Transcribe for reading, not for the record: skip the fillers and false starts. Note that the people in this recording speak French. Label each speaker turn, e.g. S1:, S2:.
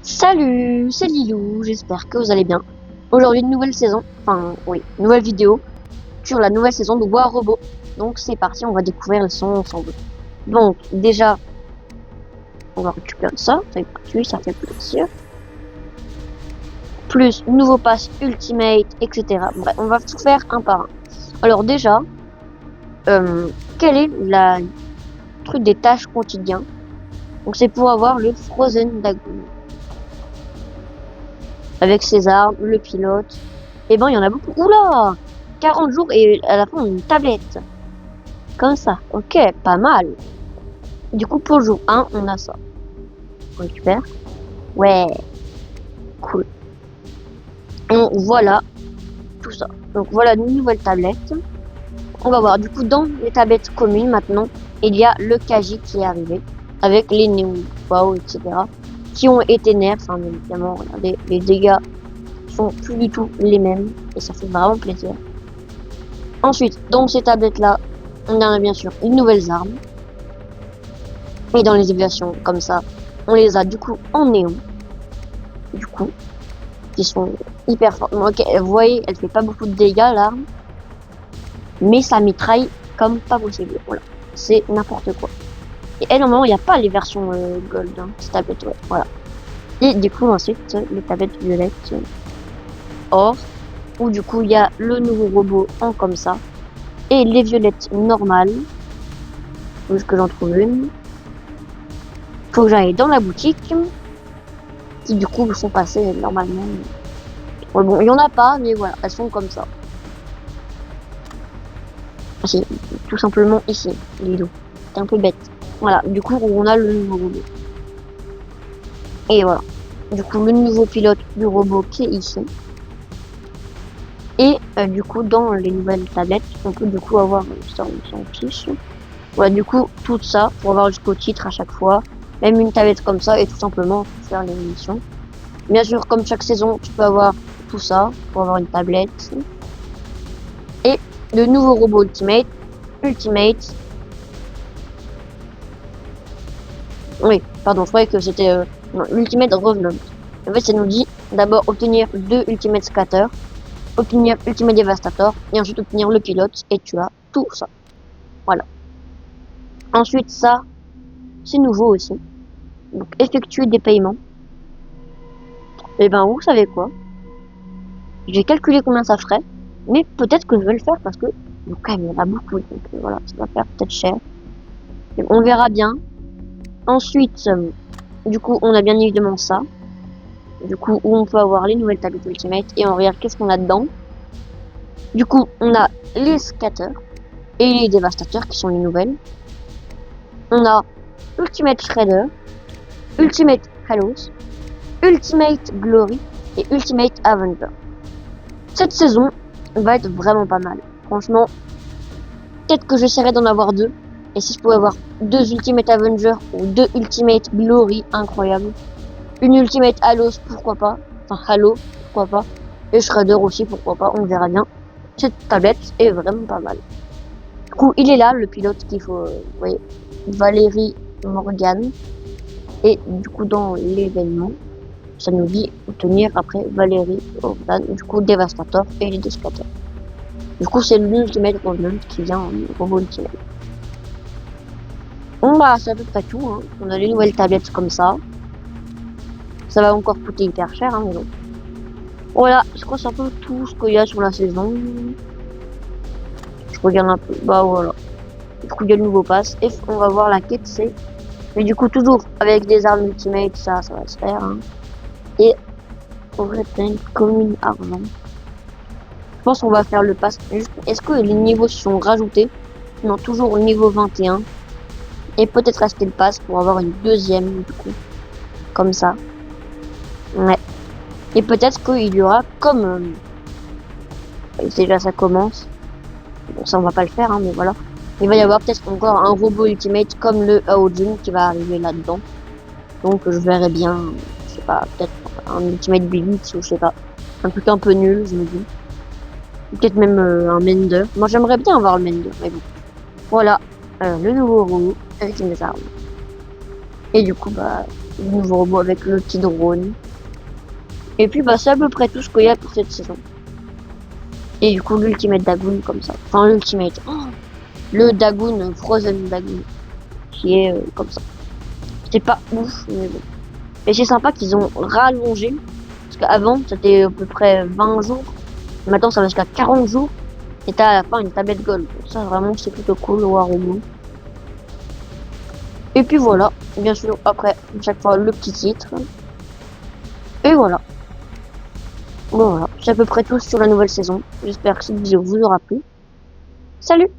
S1: Salut, c'est Lilou, j'espère que vous allez bien. Aujourd'hui, une nouvelle saison, enfin oui, nouvelle vidéo sur la nouvelle saison de War Robot. Donc c'est parti, on va découvrir le son ensemble. Donc déjà, on va récupérer ça c'est gratuit, ça fait plaisir. Plus nouveau pass Ultimate, etc. Bref, on va tout faire un par un. Alors déjà, quel est la truc des tâches quotidiennes? Donc c'est pour avoir le Frozen Dragoon. Avec ses armes, le pilote. Et ben il y en a beaucoup. Oula! 40 jours et à la fin on a une tablette. Comme ça. Ok, pas mal. Du coup pour le jour 1, on a ça. On récupère. Ouais. Cool. Donc voilà tout ça. Donc voilà une nouvelle tablette. On va voir du coup dans les tablettes communes maintenant, il y a le Kaji qui est arrivé. Avec les Neo, Wow, etc. Qui ont été nerfs, hein, bien évidemment. Regardez, les dégâts sont plus du tout les mêmes. Et ça fait vraiment plaisir. Ensuite, dans ces tablettes-là, on a bien sûr une nouvelles armes. Et dans les évaluations, comme ça, on les a du coup en néon. Du coup, qui sont hyper fortes. Ok, vous voyez, elle fait pas beaucoup de dégâts, l'arme. Mais ça mitraille comme pas possible. Voilà, c'est n'importe quoi. Et elle, normalement, il n'y a pas les versions gold, hein, ces tablettes, ouais, voilà. Et du coup, ensuite, les tablettes violettes or, où du coup, il y a le nouveau robot en comme ça. Et les violettes normales. Faut que j'en trouve une. Faut que j'aille dans la boutique. Qui du coup sont passées normalement. Ouais, bon, il y en a pas, mais voilà, elles sont comme ça. C'est tout simplement ici, les dos. C'est un peu bête. Voilà, du coup, on a le nouveau robot. Et voilà. Du coup, le nouveau pilote du robot qui est ici. Et du coup, dans les nouvelles tablettes, on peut du coup avoir ça, on s'en fiche. Voilà, du coup, tout ça pour avoir jusqu'au titre à chaque fois. Même une tablette comme ça et tout simplement faire les missions. Bien sûr, comme chaque saison, tu peux avoir tout ça pour avoir une tablette. Et le nouveau robot Ultimate. Oui, pardon, je croyais que c'était l'Ultimate Revenant. En fait, ça nous dit d'abord obtenir 2 Ultimate Scatter, obtenir Ultimate Devastator, et ensuite obtenir le pilote, et tu as tout ça. Voilà. Ensuite, ça, c'est nouveau aussi. Donc, effectuer des paiements. Et ben, vous savez quoi? J'ai calculé combien ça ferait, mais peut-être que je vais le faire parce que donc, quand même, il y en a beaucoup, donc voilà, ça va faire peut-être cher. Et on verra bien. Ensuite, du coup, on a bien évidemment ça. Du coup, où on peut avoir les nouvelles tablettes Ultimate et on regarde qu'est-ce qu'on a dedans. Du coup, on a les scatters et les dévastateurs qui sont les nouvelles. On a Ultimate Shredder, Ultimate Halos, Ultimate Glory et Ultimate Avenger. Cette saison va être vraiment pas mal. Franchement, peut-être que j'essaierai d'en avoir 2. Et si je pouvais avoir 2 Ultimate Avenger ou 2 Ultimate Glory, incroyable. Une Ultimate Halos, pourquoi pas. Enfin, Halo, pourquoi pas. Et Shredder aussi, pourquoi pas. On verra bien. Cette tablette est vraiment pas mal. Du coup, il est là, le pilote qu'il faut... vous voyez, Valérie Morgan. Et du coup, dans l'événement, ça nous dit obtenir après Valérie Morgan. Du coup, Devastator et les Descateurs. Du coup, c'est l'Ultimate Revenant qui vient en robot Ultimate. Bon bah c'est à peu près tout, hein. On a les nouvelles tablettes comme ça. Ça va encore coûter hyper cher, hein, mais bon. Voilà, je crois que c'est un peu tout ce qu'il y a sur la saison. Je regarde un peu, bah voilà. Du coup il y a le nouveau pass, et on va voir la quête c'est... Mais du coup toujours avec des armes ultimate, ça va se faire, hein. Et on va plein commune argent. Je pense qu'on va faire le pass. Est-ce que les niveaux se sont rajoutés? Non, toujours au niveau 21. Et peut-être acheter le pass pour avoir une deuxième du coup. Comme ça. Ouais. Et peut-être qu'il y aura comme... déjà ça commence. Bon ça on va pas le faire hein, mais voilà. Il va y avoir peut-être encore un robot ultimate comme le Aojun qui va arriver là-dedans. Donc je verrai bien, je sais pas, peut-être un ultimate Blitz ou je sais pas. Un truc un peu nul je me dis. Peut-être même un Mender. Moi j'aimerais bien avoir le Mender mais bon. Voilà, le nouveau robot avec mes armes. Et du coup bah Le nouveau robot avec le petit drone. Et puis bah c'est à peu près tout ce qu'il y a pour cette saison. Et du coup l'Ultimate Dagoon comme ça. Enfin l'Ultimate. Oh, le Dagoon, Frozen Dagoon. Qui est comme ça. C'est pas ouf, mais bon. Et c'est sympa qu'ils ont rallongé. Parce qu'avant c'était à peu près 20 jours. Maintenant ça va jusqu'à 40 jours. Et t'as à la fin une tablette gold. Ça vraiment c'est plutôt cool au robot. Et puis voilà. Bien sûr après chaque fois le petit titre. Et voilà. Bon voilà, c'est à peu près tout sur la nouvelle saison. J'espère que cette vidéo vous aura plu. Salut!